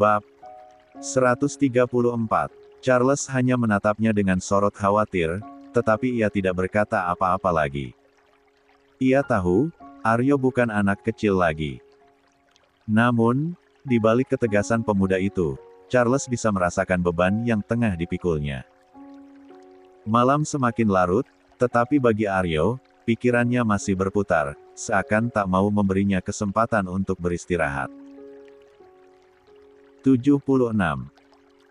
Bab 134. Charles hanya menatapnya dengan sorot khawatir, tetapi ia tidak berkata apa-apa lagi. Ia tahu, Aryo bukan anak kecil lagi. Namun, di balik ketegasan pemuda itu, Charles bisa merasakan beban yang tengah dipikulnya. Malam semakin larut, tetapi bagi Aryo, pikirannya masih berputar, seakan tak mau memberinya kesempatan untuk beristirahat. 76.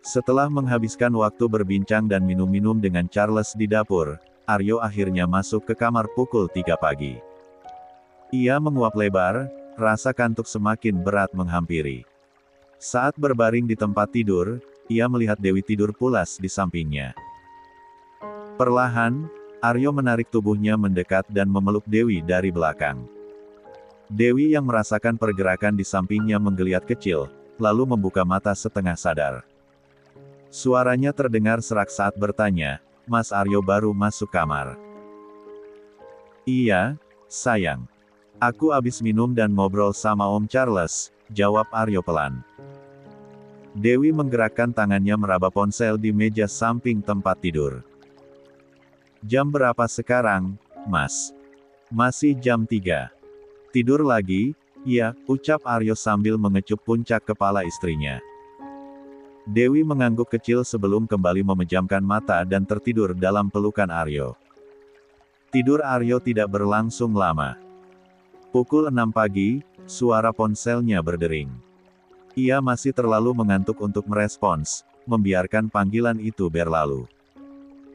Setelah menghabiskan waktu berbincang dan minum-minum dengan Charles di dapur, Aryo akhirnya masuk ke kamar pukul 3 pagi. Ia menguap lebar, rasa kantuk semakin berat menghampiri. Saat berbaring di tempat tidur, ia melihat Dewi tidur pulas di sampingnya. Perlahan, Aryo menarik tubuhnya mendekat dan memeluk Dewi dari belakang. Dewi yang merasakan pergerakan di sampingnya menggeliat kecil, lalu membuka mata setengah sadar. Suaranya terdengar serak saat bertanya, "Mas Aryo baru masuk kamar?" "Iya, sayang. Aku abis minum dan ngobrol sama Om Charles," jawab Aryo pelan. Dewi menggerakkan tangannya meraba ponsel di meja samping tempat tidur. "Jam berapa sekarang, Mas?" "Masih jam 3. Tidur lagi?" "Iya," ucap Aryo sambil mengecup puncak kepala istrinya. Dewi mengangguk kecil sebelum kembali memejamkan mata dan tertidur dalam pelukan Aryo. Tidur Aryo tidak berlangsung lama. Pukul 6 pagi, suara ponselnya berdering. Ia masih terlalu mengantuk untuk merespons, membiarkan panggilan itu berlalu.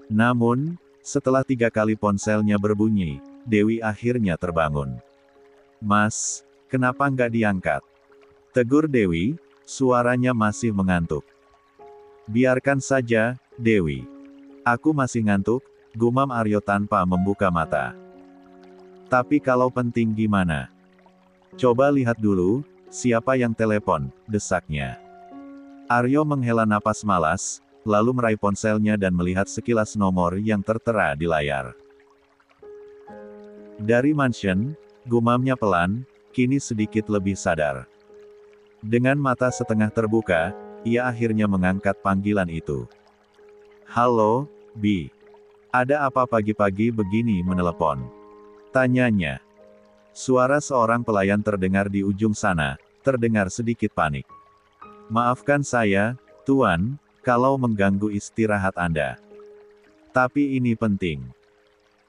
Namun, setelah 3 kali ponselnya berbunyi, Dewi akhirnya terbangun. "Mas, kenapa nggak diangkat?" tegur Dewi, suaranya masih mengantuk. "Biarkan saja, Dewi. Aku masih ngantuk," gumam Aryo tanpa membuka mata. "Tapi kalau penting gimana? Coba lihat dulu, siapa yang telepon," desaknya. Aryo menghela napas malas, lalu meraih ponselnya dan melihat sekilas nomor yang tertera di layar. "Dari mansion," gumamnya pelan, kini sedikit lebih sadar. Dengan mata setengah terbuka, ia akhirnya mengangkat panggilan itu. "Halo, Bi. Ada apa pagi-pagi begini menelepon?" tanyanya. Suara seorang pelayan terdengar di ujung sana, terdengar sedikit panik. "Maafkan saya, Tuan, kalau mengganggu istirahat Anda. Tapi ini penting.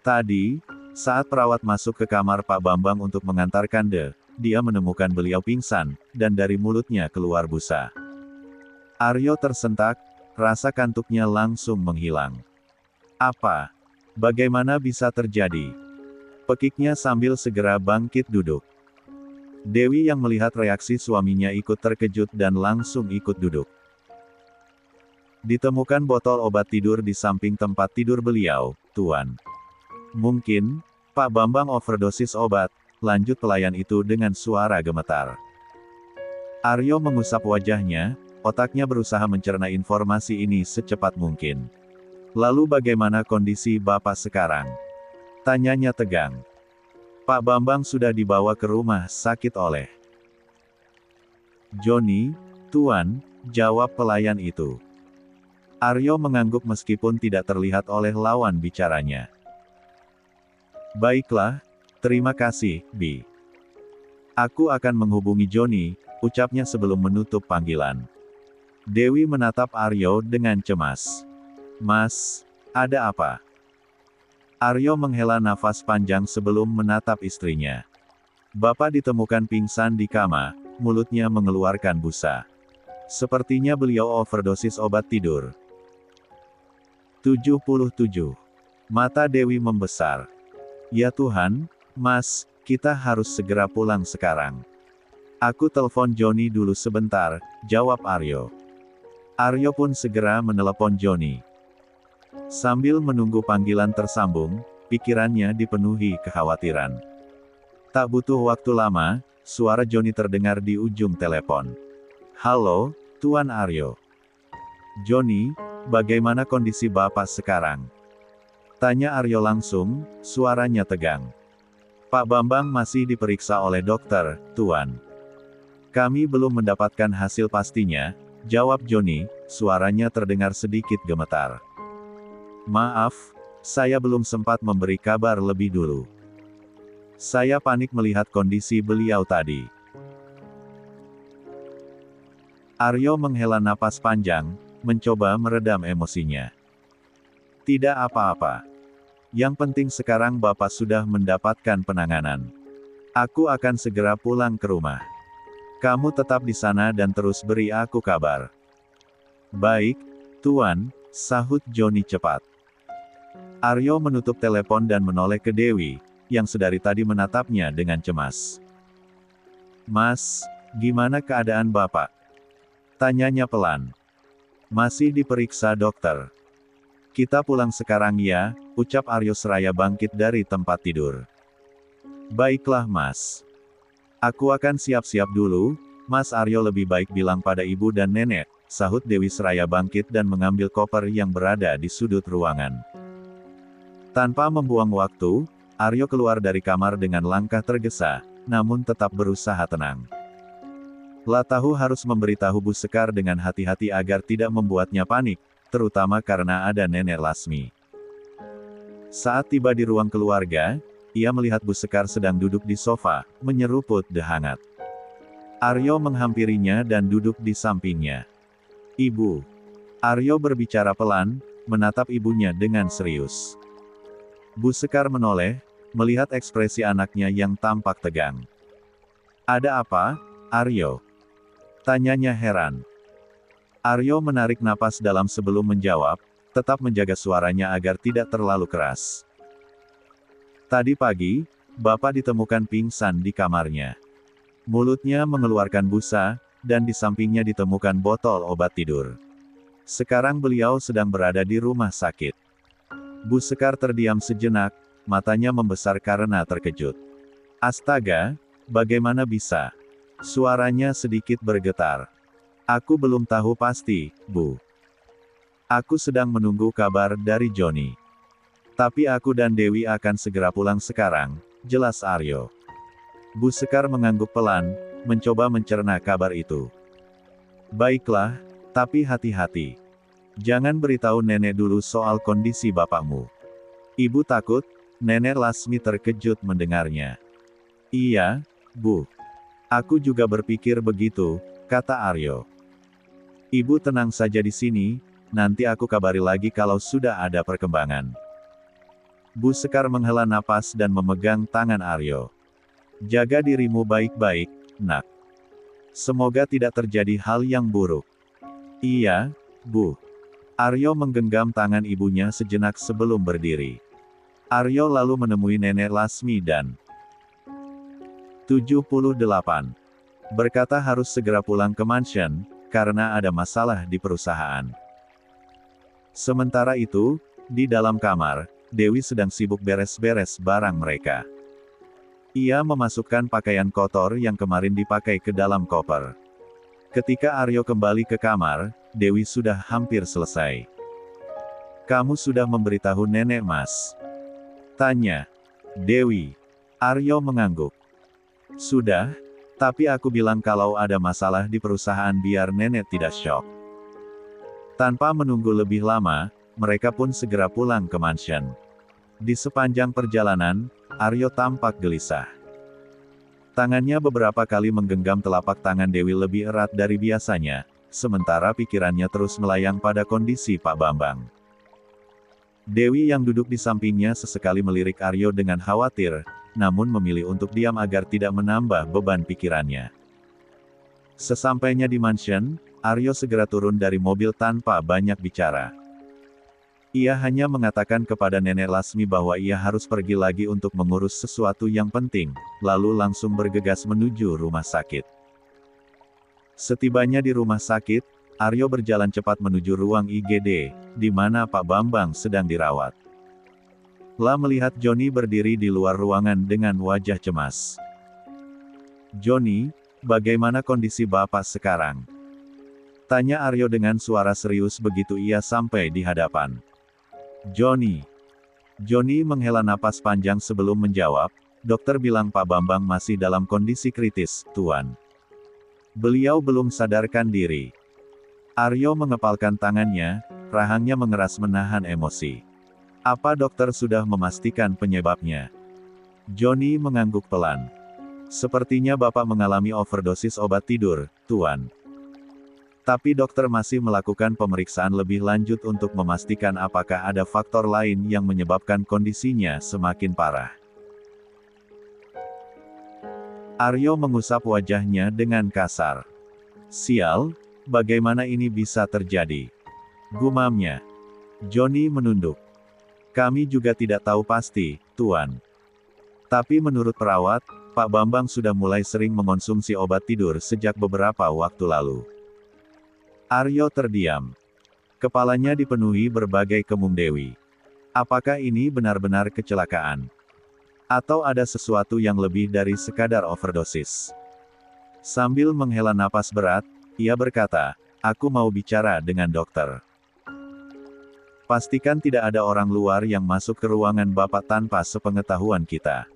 Tadi, saat perawat masuk ke kamar Pak Bambang untuk mengantarkan dia menemukan beliau pingsan, dan dari mulutnya keluar busa." Aryo tersentak, rasa kantuknya langsung menghilang. "Apa? Bagaimana bisa terjadi?" pekiknya sambil segera bangkit duduk. Dewi yang melihat reaksi suaminya ikut terkejut dan langsung ikut duduk. "Ditemukan botol obat tidur di samping tempat tidur beliau, Tuan. Mungkin, Pak Bambang overdosis obat," lanjut pelayan itu dengan suara gemetar. Aryo mengusap wajahnya, otaknya berusaha mencerna informasi ini secepat mungkin. "Lalu bagaimana kondisi Bapak sekarang?" tanyanya tegang. "Pak Bambang sudah dibawa ke rumah sakit oleh Joni, Tuan," jawab pelayan itu. Aryo mengangguk meskipun tidak terlihat oleh lawan bicaranya. "Baiklah, terima kasih, Bi. Aku akan menghubungi Joni," ucapnya sebelum menutup panggilan. Dewi menatap Aryo dengan cemas. "Mas, ada apa?" Aryo menghela nafas panjang sebelum menatap istrinya. "Bapak ditemukan pingsan di kamar, mulutnya mengeluarkan busa. Sepertinya beliau overdosis obat tidur." 77. Mata Dewi membesar. "Ya Tuhan, Mas, kita harus segera pulang sekarang." "Aku telepon Joni dulu sebentar," jawab Aryo. Aryo pun segera menelepon Joni. Sambil menunggu panggilan tersambung, pikirannya dipenuhi kekhawatiran. Tak butuh waktu lama, suara Joni terdengar di ujung telepon. "Halo, Tuan Aryo." "Joni, bagaimana kondisi Bapak sekarang?" tanya Aryo langsung, suaranya tegang. "Pak Bambang masih diperiksa oleh dokter, Tuan. Kami belum mendapatkan hasil pastinya, jawab Joni, suaranya terdengar sedikit gemetar. Maaf, saya belum sempat memberi kabar lebih dulu. Saya panik melihat kondisi beliau tadi. Aryo menghela napas panjang, mencoba meredam emosinya. Tidak apa-apa. Yang penting sekarang Bapak sudah mendapatkan penanganan. Aku akan segera pulang ke rumah. Kamu tetap di sana dan terus beri aku kabar. Baik, Tuan, sahut Joni cepat. Aryo menutup telepon dan menoleh ke Dewi, yang sedari tadi menatapnya dengan cemas. Mas, gimana keadaan Bapak? Tanyanya pelan. Masih diperiksa dokter. Kita pulang sekarang ya, ucap Aryo seraya bangkit dari tempat tidur. Baiklah Mas. Aku akan siap-siap dulu, Mas Aryo lebih baik bilang pada ibu dan nenek, sahut Dewi seraya bangkit dan mengambil koper yang berada di sudut ruangan. Tanpa membuang waktu, Aryo keluar dari kamar dengan langkah tergesa, namun tetap berusaha tenang. Latahu harus memberitahu Bu Sekar dengan hati-hati agar tidak membuatnya panik, terutama karena ada Nenek Lasmi. Saat tiba di ruang keluarga, ia melihat Bu Sekar sedang duduk di sofa, menyeruput teh hangat. Aryo menghampirinya dan duduk di sampingnya. Ibu. Aryo berbicara pelan, menatap ibunya dengan serius. Bu Sekar menoleh, melihat ekspresi anaknya yang tampak tegang. Ada apa, Aryo? Tanyanya heran. Aryo menarik napas dalam sebelum menjawab, tetap menjaga suaranya agar tidak terlalu keras. Tadi pagi, Bapak ditemukan pingsan di kamarnya. Mulutnya mengeluarkan busa, dan di sampingnya ditemukan botol obat tidur. Sekarang beliau sedang berada di rumah sakit. Bu Sekar terdiam sejenak, matanya membesar karena terkejut. Astaga, bagaimana bisa? Suaranya sedikit bergetar. Aku belum tahu pasti, Bu. Aku sedang menunggu kabar dari Joni. Tapi aku dan Dewi akan segera pulang sekarang, jelas Aryo. Bu Sekar mengangguk pelan, mencoba mencerna kabar itu. Baiklah, tapi hati-hati. Jangan beritahu nenek dulu soal kondisi bapakmu. Ibu takut, Nenek Lasmi terkejut mendengarnya. Iya, Bu. Aku juga berpikir begitu, kata Aryo. Ibu tenang saja di sini, nanti aku kabari lagi kalau sudah ada perkembangan. Bu Sekar menghela napas dan memegang tangan Aryo. Jaga dirimu baik-baik, nak. Semoga tidak terjadi hal yang buruk. Iya, Bu. Aryo menggenggam tangan ibunya sejenak sebelum berdiri. Aryo lalu menemui Nenek Lasmi dan 78. Berkata harus segera pulang ke mansion, karena ada masalah di perusahaan. Sementara itu, di dalam kamar, Dewi sedang sibuk beres-beres barang mereka. Ia memasukkan pakaian kotor yang kemarin dipakai ke dalam koper. Ketika Aryo kembali ke kamar, Dewi sudah hampir selesai. Kamu sudah memberitahu nenek Mas? Tanya Dewi. Aryo mengangguk. Sudah, tapi aku bilang kalau ada masalah di perusahaan biar nenek tidak syok. Tanpa menunggu lebih lama, mereka pun segera pulang ke mansion. Di sepanjang perjalanan, Aryo tampak gelisah. Tangannya beberapa kali menggenggam telapak tangan Dewi lebih erat dari biasanya, sementara pikirannya terus melayang pada kondisi Pak Bambang. Dewi yang duduk di sampingnya sesekali melirik Aryo dengan khawatir, namun memilih untuk diam agar tidak menambah beban pikirannya. Sesampainya di mansion, Aryo segera turun dari mobil tanpa banyak bicara. Ia hanya mengatakan kepada Nenek Lasmi bahwa ia harus pergi lagi untuk mengurus sesuatu yang penting, lalu langsung bergegas menuju rumah sakit. Setibanya di rumah sakit, Aryo berjalan cepat menuju ruang IGD, di mana Pak Bambang sedang dirawat. La melihat Joni berdiri di luar ruangan dengan wajah cemas. Joni, bagaimana kondisi Bapak sekarang? Tanya Aryo dengan suara serius begitu ia sampai di hadapan. Joni. Joni menghela napas panjang sebelum menjawab, dokter bilang Pak Bambang masih dalam kondisi kritis, Tuan. Beliau belum sadarkan diri. Aryo mengepalkan tangannya, rahangnya mengeras menahan emosi. Apa dokter sudah memastikan penyebabnya? Johnny mengangguk pelan. Sepertinya Bapak mengalami overdosis obat tidur, Tuan. Tapi dokter masih melakukan pemeriksaan lebih lanjut untuk memastikan apakah ada faktor lain yang menyebabkan kondisinya semakin parah. Aryo mengusap wajahnya dengan kasar. Sial, bagaimana ini bisa terjadi? Gumamnya. Johnny menunduk. Kami juga tidak tahu pasti, Tuan. Tapi menurut perawat, Pak Bambang sudah mulai sering mengonsumsi obat tidur sejak beberapa waktu lalu. Aryo terdiam. Kepalanya dipenuhi berbagai kemungdewi. Apakah ini benar-benar kecelakaan? Atau ada sesuatu yang lebih dari sekadar overdosis? Sambil menghela napas berat, ia berkata, "Aku mau bicara dengan dokter. Pastikan tidak ada orang luar yang masuk ke ruangan Bapak tanpa sepengetahuan kita."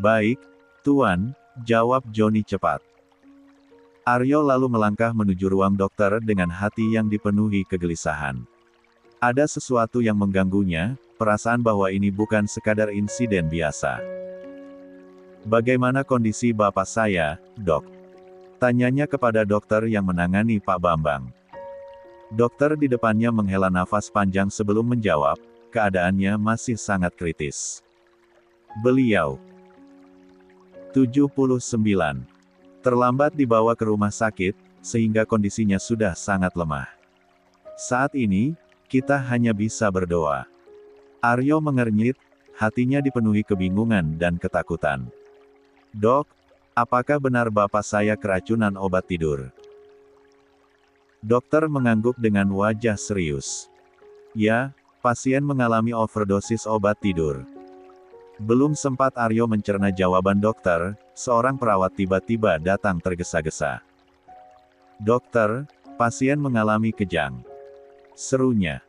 "Baik, Tuan," jawab Johnny cepat. Aryo lalu melangkah menuju ruang dokter dengan hati yang dipenuhi kegelisahan. Ada sesuatu yang mengganggunya, perasaan bahwa ini bukan sekadar insiden biasa. "Bagaimana kondisi Bapak saya, Dok?" tanyanya kepada dokter yang menangani Pak Bambang. Dokter di depannya menghela nafas panjang sebelum menjawab, keadaannya masih sangat kritis. Beliau 79. Terlambat dibawa ke rumah sakit, sehingga kondisinya sudah sangat lemah. Saat ini, kita hanya bisa berdoa. Aryo mengernyit, hatinya dipenuhi kebingungan dan ketakutan. "Dok, apakah benar Bapak saya keracunan obat tidur?" Dokter mengangguk dengan wajah serius. "Ya, pasien mengalami overdosis obat tidur." Belum sempat Aryo mencerna jawaban dokter, seorang perawat tiba-tiba datang tergesa-gesa. "Dokter, pasien mengalami kejang," serunya.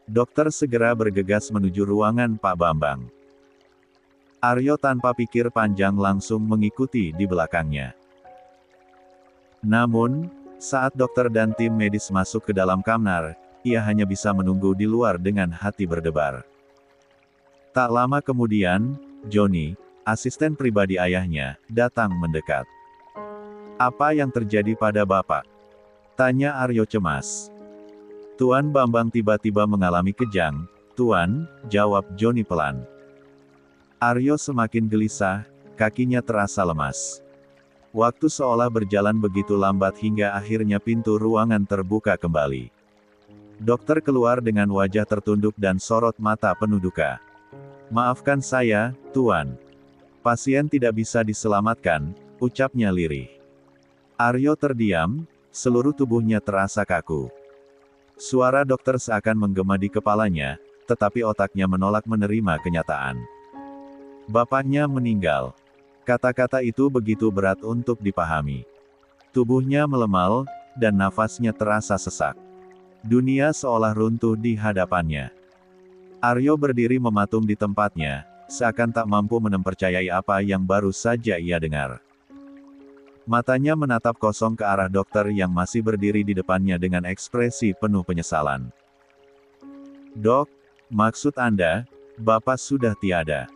Dokter segera bergegas menuju ruangan Pak Bambang. Aryo tanpa pikir panjang langsung mengikuti di belakangnya. Namun, saat dokter dan tim medis masuk ke dalam kamar, ia hanya bisa menunggu di luar dengan hati berdebar. Tak lama kemudian, Johnny, asisten pribadi ayahnya, datang mendekat. "Apa yang terjadi pada Bapak?" tanya Aryo cemas. "Tuan Bambang tiba-tiba mengalami kejang, Tuan," jawab Johnny pelan. Aryo semakin gelisah, kakinya terasa lemas. Waktu seolah berjalan begitu lambat hingga akhirnya pintu ruangan terbuka kembali. Dokter keluar dengan wajah tertunduk dan sorot mata penuh duka. "Maafkan saya, Tuan. Pasien tidak bisa diselamatkan," ucapnya lirih. Aryo terdiam, seluruh tubuhnya terasa kaku. Suara dokter seakan menggema di kepalanya, tetapi otaknya menolak menerima kenyataan. Bapaknya meninggal. Kata-kata itu begitu berat untuk dipahami. Tubuhnya melemah, dan nafasnya terasa sesak. Dunia seolah runtuh di hadapannya. Aryo berdiri mematung di tempatnya, seakan tak mampu mempercayai apa yang baru saja ia dengar. Matanya menatap kosong ke arah dokter yang masih berdiri di depannya dengan ekspresi penuh penyesalan. "Dok, maksud Anda, Bapak sudah tiada."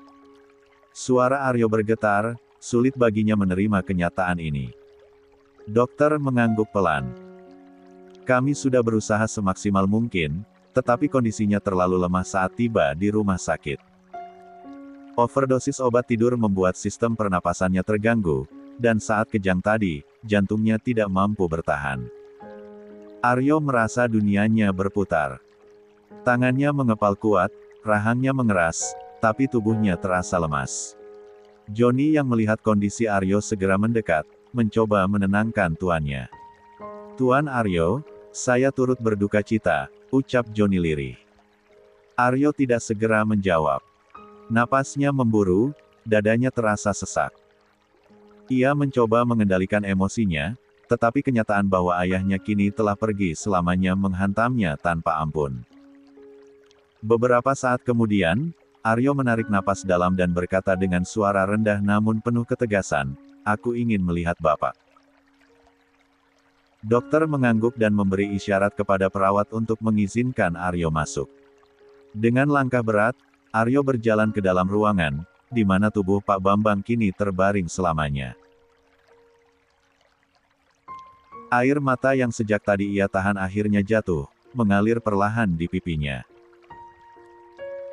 Suara Aryo bergetar, sulit baginya menerima kenyataan ini. Dokter mengangguk pelan. "Kami sudah berusaha semaksimal mungkin, tetapi kondisinya terlalu lemah saat tiba di rumah sakit. Overdosis obat tidur membuat sistem pernapasannya terganggu, dan saat kejang tadi, jantungnya tidak mampu bertahan." Aryo merasa dunianya berputar. Tangannya mengepal kuat, rahangnya mengeras, tapi tubuhnya terasa lemas. Johnny yang melihat kondisi Aryo segera mendekat, mencoba menenangkan tuannya. "Tuan Aryo, saya turut berduka cita," ucap Johnny lirih. Aryo tidak segera menjawab. Napasnya memburu, dadanya terasa sesak. Ia mencoba mengendalikan emosinya, tetapi kenyataan bahwa ayahnya kini telah pergi selamanya menghantamnya tanpa ampun. Beberapa saat kemudian, Aryo menarik napas dalam dan berkata dengan suara rendah namun penuh ketegasan, "Aku ingin melihat Bapak." Dokter mengangguk dan memberi isyarat kepada perawat untuk mengizinkan Aryo masuk. Dengan langkah berat, Aryo berjalan ke dalam ruangan, di mana tubuh Pak Bambang kini terbaring selamanya. Air mata yang sejak tadi ia tahan akhirnya jatuh, mengalir perlahan di pipinya.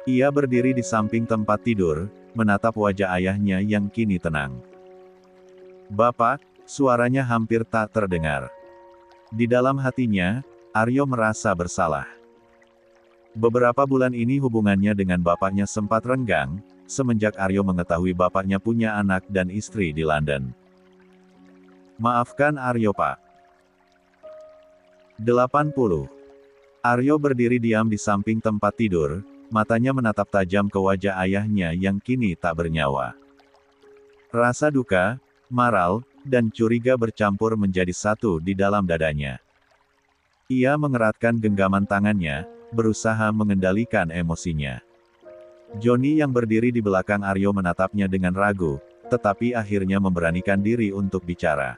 Ia berdiri di samping tempat tidur, menatap wajah ayahnya yang kini tenang. "Bapak," suaranya hampir tak terdengar. Di dalam hatinya, Aryo merasa bersalah. Beberapa bulan ini hubungannya dengan bapaknya sempat renggang, semenjak Aryo mengetahui bapaknya punya anak dan istri di London. "Maafkan Aryo, Pak." 80. Aryo berdiri diam di samping tempat tidur, matanya menatap tajam ke wajah ayahnya yang kini tak bernyawa. Rasa duka, maral, dan curiga bercampur menjadi satu di dalam dadanya. Ia mengeratkan genggaman tangannya, berusaha mengendalikan emosinya. Johnny yang berdiri di belakang Aryo menatapnya dengan ragu, tetapi akhirnya memberanikan diri untuk bicara.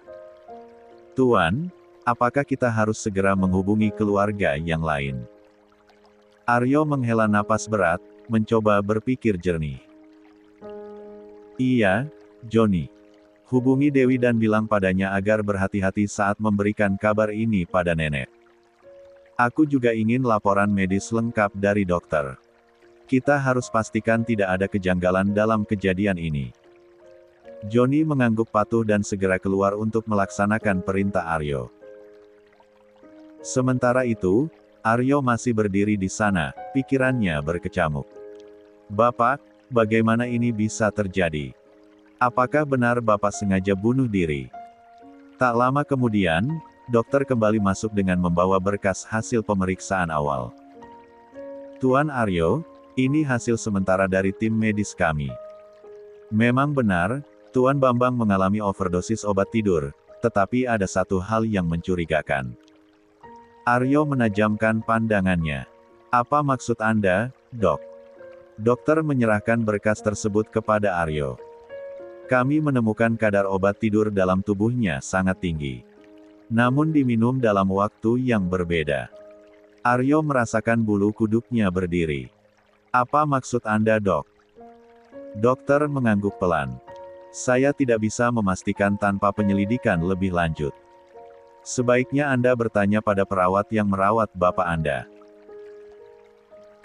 "Tuan, apakah kita harus segera menghubungi keluarga yang lain?" Aryo menghela napas berat, mencoba berpikir jernih. "Iya, Johnny. Hubungi Dewi dan bilang padanya agar berhati-hati saat memberikan kabar ini pada nenek. Aku juga ingin laporan medis lengkap dari dokter. Kita harus pastikan tidak ada kejanggalan dalam kejadian ini." Johnny mengangguk patuh dan segera keluar untuk melaksanakan perintah Aryo. Sementara itu, Aryo masih berdiri di sana, pikirannya berkecamuk. "Bapak, bagaimana ini bisa terjadi? Apakah benar Bapak sengaja bunuh diri?" Tak lama kemudian, dokter kembali masuk dengan membawa berkas hasil pemeriksaan awal. "Tuan Aryo, ini hasil sementara dari tim medis kami. Memang benar, Tuan Bambang mengalami overdosis obat tidur, tetapi ada satu hal yang mencurigakan." Aryo menajamkan pandangannya. "Apa maksud Anda, Dok?" Dokter menyerahkan berkas tersebut kepada Aryo. "Kami menemukan kadar obat tidur dalam tubuhnya sangat tinggi. Namun diminum dalam waktu yang berbeda." Aryo merasakan bulu kuduknya berdiri. "Apa maksud Anda, Dok?" Dokter mengangguk pelan. "Saya tidak bisa memastikan tanpa penyelidikan lebih lanjut. Sebaiknya Anda bertanya pada perawat yang merawat Bapak Anda.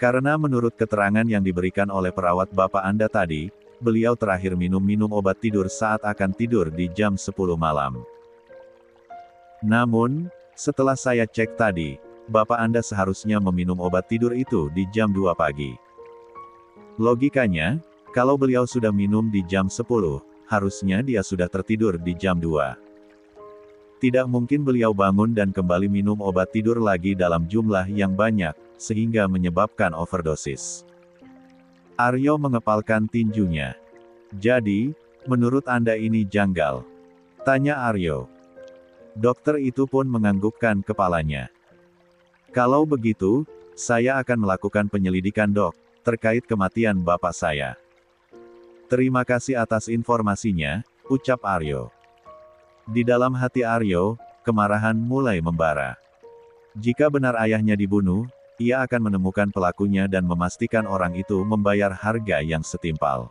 Karena menurut keterangan yang diberikan oleh perawat Bapak Anda tadi, beliau terakhir minum obat tidur saat akan tidur di jam 10 malam. Namun, setelah saya cek tadi, Bapak Anda seharusnya meminum obat tidur itu di jam 2 pagi. Logikanya, kalau beliau sudah minum di jam 10, harusnya dia sudah tertidur di jam 2. Tidak mungkin beliau bangun dan kembali minum obat tidur lagi dalam jumlah yang banyak, sehingga menyebabkan overdosis." Aryo mengepalkan tinjunya. "Jadi, menurut Anda ini janggal?" tanya Aryo. Dokter itu pun menganggukkan kepalanya. "Kalau begitu, saya akan melakukan penyelidikan, Dok, terkait kematian bapak saya." "Terima kasih atas informasinya," ucap Aryo. Di dalam hati Aryo, kemarahan mulai membara. Jika benar ayahnya dibunuh, ia akan menemukan pelakunya dan memastikan orang itu membayar harga yang setimpal.